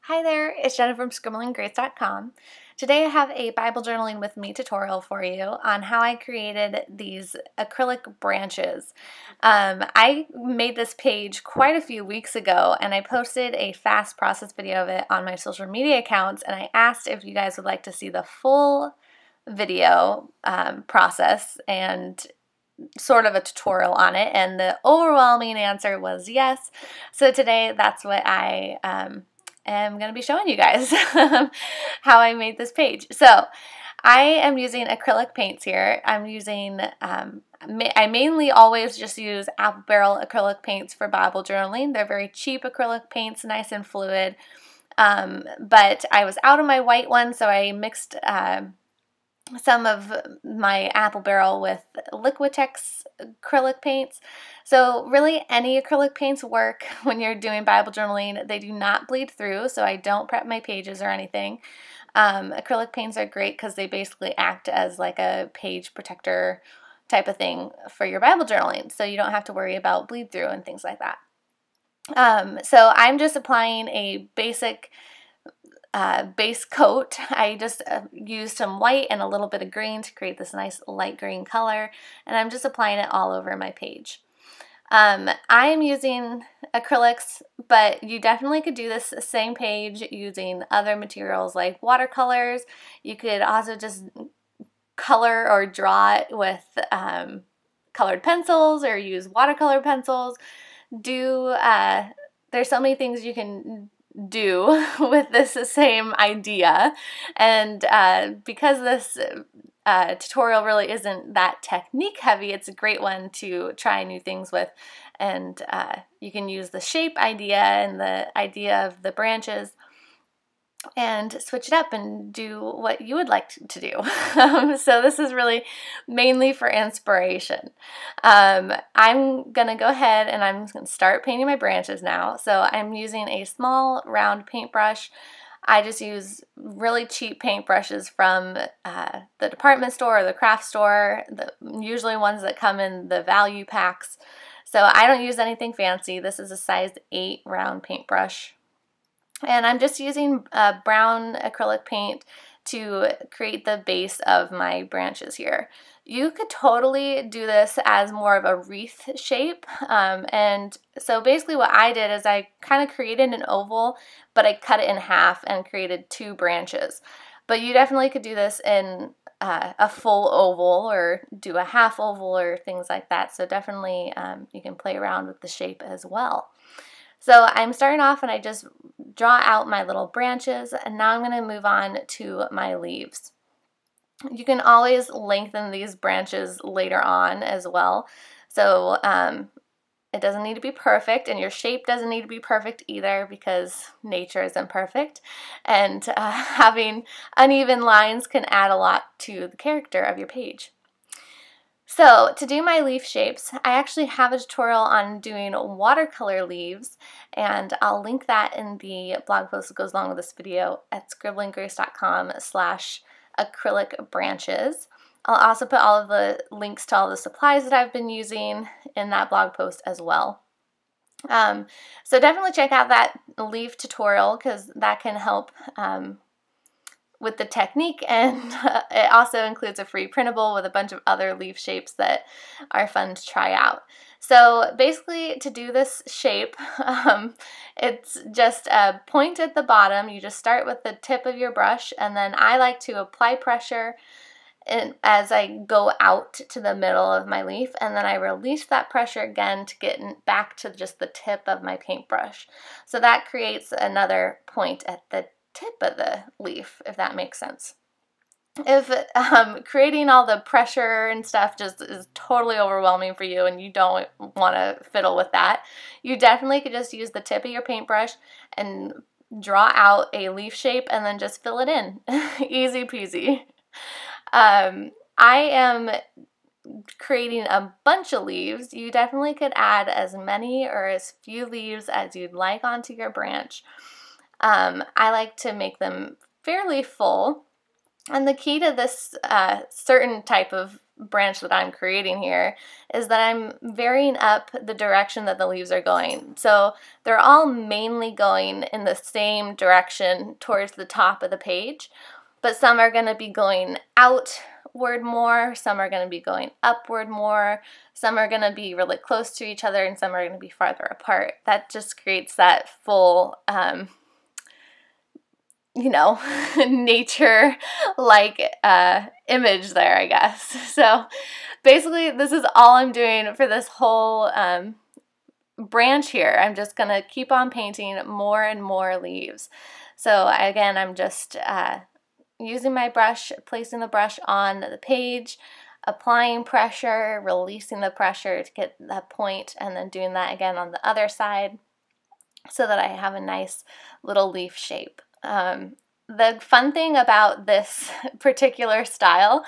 Hi there, it's Jenna from scribblinggrace.com. Today I have a Bible journaling with me tutorial for you on how I created these acrylic branches. I made this page quite a few weeks ago and I posted a fast process video of it on my social media accounts, and I asked if you guys would like to see the full video process and sort of a tutorial on it, and the overwhelming answer was yes. So today that's what I am going to be showing you guys how I made this page. So I am using acrylic paints here. I'm using, I mainly always just use apple barrel acrylic paints for Bible journaling. They're very cheap acrylic paints, nice and fluid. But I was out of my white one, so I mixed some of my apple barrel with Liquitex acrylic paints. So really any acrylic paints work when you're doing Bible journaling. They do not bleed through, so I don't prep my pages or anything. Acrylic paints are great because they basically act as like a page protector type of thing for your Bible journaling, so you don't have to worry about bleed through and things like that. So I'm just applying a basic base coat. I just used some white and a little bit of green to create this nice light green color, and I'm just applying it all over my page. I am using acrylics, but you definitely could do this same page using other materials like watercolors. You could also just color or draw it with colored pencils or use watercolor pencils. There's so many things you can do with this same idea, and because this tutorial really isn't that technique heavy, it's a great one to try new things with, and you can use the shape idea and the idea of the branches and switch it up and do what you would like to do. So this is really mainly for inspiration. I'm gonna go ahead and I'm gonna start painting my branches now. So I'm using a small round paintbrush. I just use really cheap paintbrushes from the department store or the craft store, usually ones that come in the value packs. So I don't use anything fancy. This is a size 8 round paintbrush. And I'm just using brown acrylic paint to create the base of my branches here. You could totally do this as more of a wreath shape. And so basically what I did is I kind of created an oval, but I cut it in half and created 2 branches. But you definitely could do this in a full oval or do a half oval or things like that. So definitely you can play around with the shape as well. So I'm starting off and I just draw out my little branches, and now I'm going to move on to my leaves. You can always lengthen these branches later on as well. So it doesn't need to be perfect, and your shape doesn't need to be perfect either, because nature isn't perfect, and having uneven lines can add a lot to the character of your page. So to do my leaf shapes, I actually have a tutorial on doing watercolor leaves, and I'll link that in the blog post that goes along with this video at scribblinggrace.com/acrylic branches. I'll also put all of the links to all the supplies that I've been using in that blog post as well. So definitely check out that leaf tutorial, because that can help with the technique, and it also includes a free printable with a bunch of other leaf shapes that are fun to try out. So basically, to do this shape, it's just a point at the bottom. You just start with the tip of your brush, and then I like to apply pressure as I go out to the middle of my leaf, and then I release that pressure again to get back to just the tip of my paintbrush. So that creates another point at the tip of the leaf, if that makes sense. If creating all the pressure and stuff just is totally overwhelming for you and you don't want to fiddle with that, you definitely could just use the tip of your paintbrush and draw out a leaf shape and then just fill it in. Easy peasy. I am creating a bunch of leaves. You definitely could add as many or as few leaves as you'd like onto your branch. I like to make them fairly full, And the key to this certain type of branch that I'm creating here is that I'm varying up the direction that the leaves are going. So they're all mainly going in the same direction towards the top of the page, but some are going to be going outward more, some are going to be going upward more, some are going to be really close to each other, and some are going to be farther apart. That just creates that full you know, nature-like image there, I guess. So basically, this is all I'm doing for this whole branch here. I'm just going to keep on painting more and more leaves. So again, I'm just using my brush, placing the brush on the page, applying pressure, releasing the pressure to get that point, and then doing that again on the other side so that I have a nice little leaf shape. The fun thing about this particular style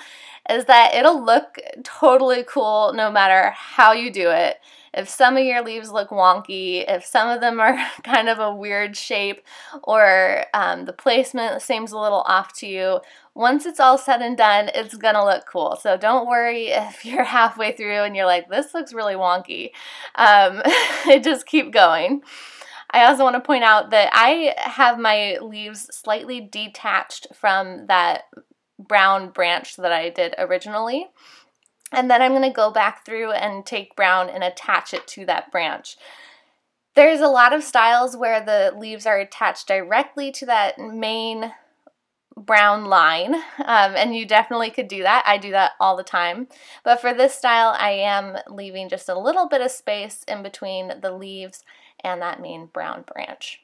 is that it'll look totally cool no matter how you do it. If some of your leaves look wonky, if some of them are kind of a weird shape, or the placement seems a little off to you, once it's all said and done, it's gonna look cool. So don't worry if you're halfway through and you're like, this looks really wonky. Just keep going. I also want to point out that I have my leaves slightly detached from that brown branch that I did originally. And then I'm going to go back through and take brown and attach it to that branch. There's a lot of styles where the leaves are attached directly to that main brown line, and you definitely could do that. I do that all the time. But for this style, I am leaving just a little bit of space in between the leaves and that main brown branch.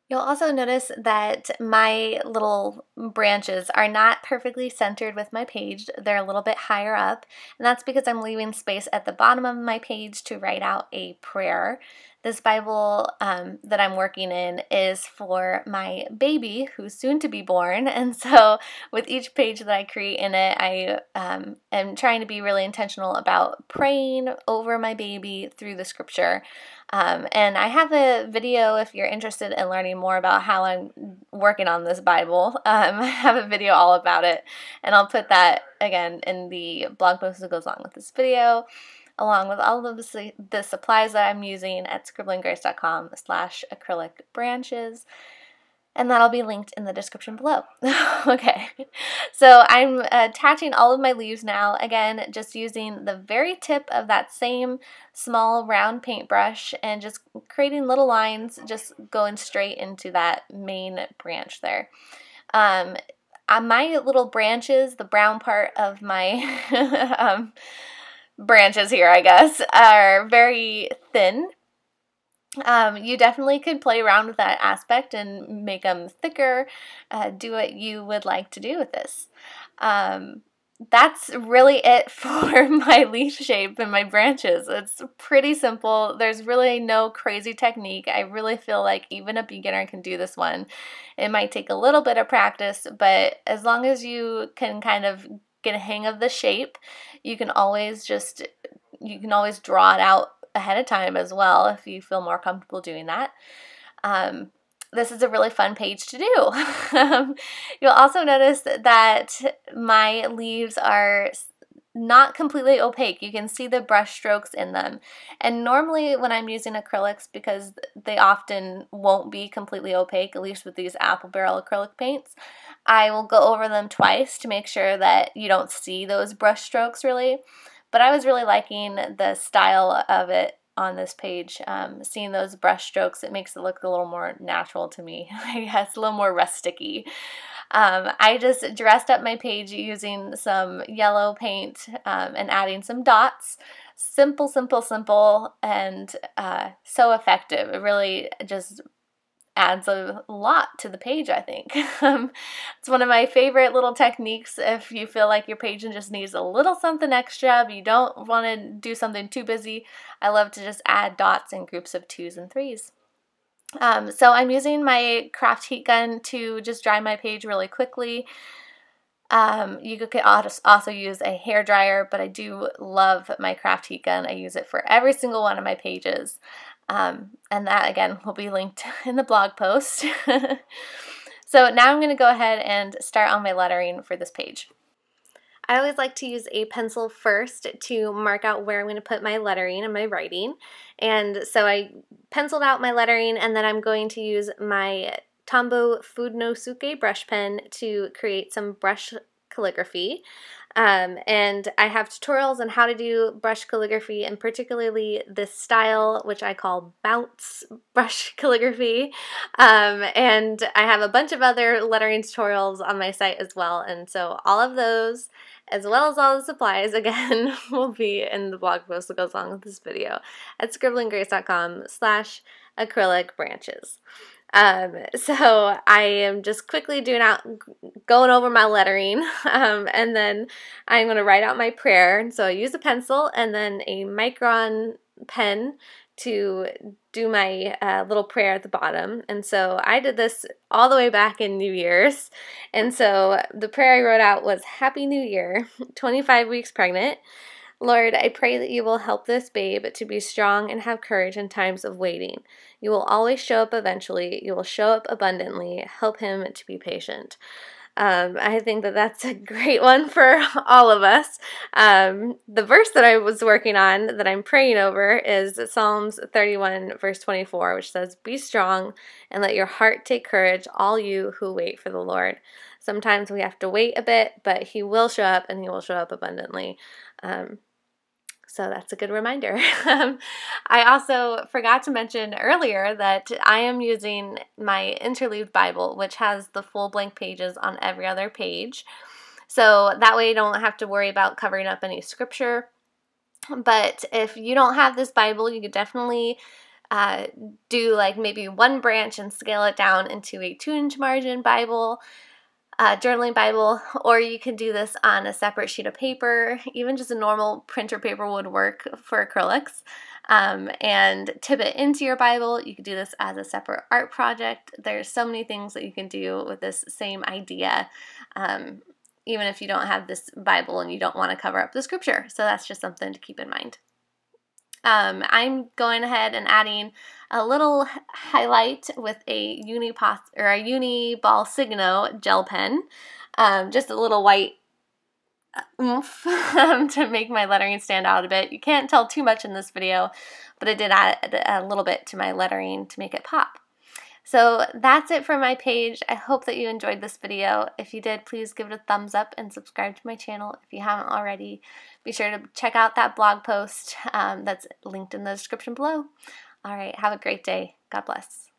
You'll also notice that my little branches are not perfectly centered with my page. They're a little bit higher up, and that's because I'm leaving space at the bottom of my page to write out a prayer. This Bible that I'm working in is for my baby who's soon to be born, and so with each page that I create in it, I am trying to be really intentional about praying over my baby through the scripture. And I have a video if you're interested in learning more about how I'm working on this Bible. I have a video all about it, and I'll put that again in the blog post that goes along with this video, along with all of the supplies that I'm using at scribblinggrace.com/acrylic branches. And that'll be linked in the description below. Okay, so I'm attaching all of my leaves now, again, just using the very tip of that same small round paintbrush and just creating little lines, just going straight into that main branch there. My little branches, the brown part of my branches here, I guess, are very thin. You definitely could play around with that aspect and make them thicker, do what you would like to do with this. That's really it for my leaf shape and my branches. It's pretty simple. There's really no crazy technique. I really feel like even a beginner can do this one. It might take a little bit of practice, but as long as you can kind of get a hang of the shape, you can always draw it out ahead of time as well if you feel more comfortable doing that. This is a really fun page to do. You'll also notice that my leaves are not completely opaque. You can see the brush strokes in them. And normally when I'm using acrylics, because they often won't be completely opaque, at least with these apple barrel acrylic paints, I will go over them twice to make sure that you don't see those brush strokes really. But I was really liking the style of it on this page. Seeing those brush strokes, it makes it look a little more natural to me. I guess a little more rusticy. I just dressed up my page using some yellow paint and adding some dots. Simple, simple, simple, and so effective. It really just adds a lot to the page, I think. It's one of my favorite little techniques if you feel like your page just needs a little something extra, but you don't want to do something too busy. I love to just add dots in groups of 2s and 3s. So I'm using my craft heat gun to just dry my page really quickly. You could also use a hair dryer, but I do love my craft heat gun. I use it for every single one of my pages. And that, again, will be linked in the blog post. So now I'm going to go ahead and start on my lettering for this page. I always like to use a pencil first to mark out where I'm going to put my lettering and my writing. And so I penciled out my lettering, and then I'm going to use my Tombow Fudnosuke brush pen to create some brush calligraphy. And I have tutorials on how to do brush calligraphy, and particularly this style, which I call bounce brush calligraphy. And I have a bunch of other lettering tutorials on my site as well. And so all of those, as well as all the supplies, again, will be in the blog post that goes along with this video at scribblinggrace.com/acrylic-branches. So I am just quickly going over my lettering, and then I'm going to write out my prayer. And so I use a pencil and then a micron pen to do my little prayer at the bottom. And so I did this all the way back in New Year's. And so the prayer I wrote out was, Happy New Year, 25 weeks pregnant. Lord, I pray that you will help this babe to be strong and have courage in times of waiting. You will always show up eventually. You will show up abundantly. Help him to be patient. I think that that's a great one for all of us. The verse that I was working on, that I'm praying over, is Psalms 31, verse 24, which says, Be strong and let your heart take courage, all you who wait for the Lord. Sometimes we have to wait a bit, but he will show up, and he will show up abundantly. So that's a good reminder. I also forgot to mention earlier that I am using my interleaved Bible, which has the full blank pages on every other page. So that way you don't have to worry about covering up any scripture. But if you don't have this Bible, you could definitely do like maybe one branch and scale it down into a 2-inch margin Bible. Journaling Bible, or you can do this on a separate sheet of paper. Even just a normal printer paper would work for acrylics, and tip it into your Bible. You could do this as a separate art project. There's so many things that you can do with this same idea, even if you don't have this Bible and you don't want to cover up the scripture. So that's just something to keep in mind. I'm going ahead and adding a little highlight with a Uniball Signo gel pen, just a little white oomph to make my lettering stand out a bit. You can't tell too much in this video, but I did add a little bit to my lettering to make it pop. So that's it for my page. I hope that you enjoyed this video. If you did, please give it a thumbs up and subscribe to my channel if you haven't already. Be sure to check out that blog post that's linked in the description below. All right, have a great day. God bless.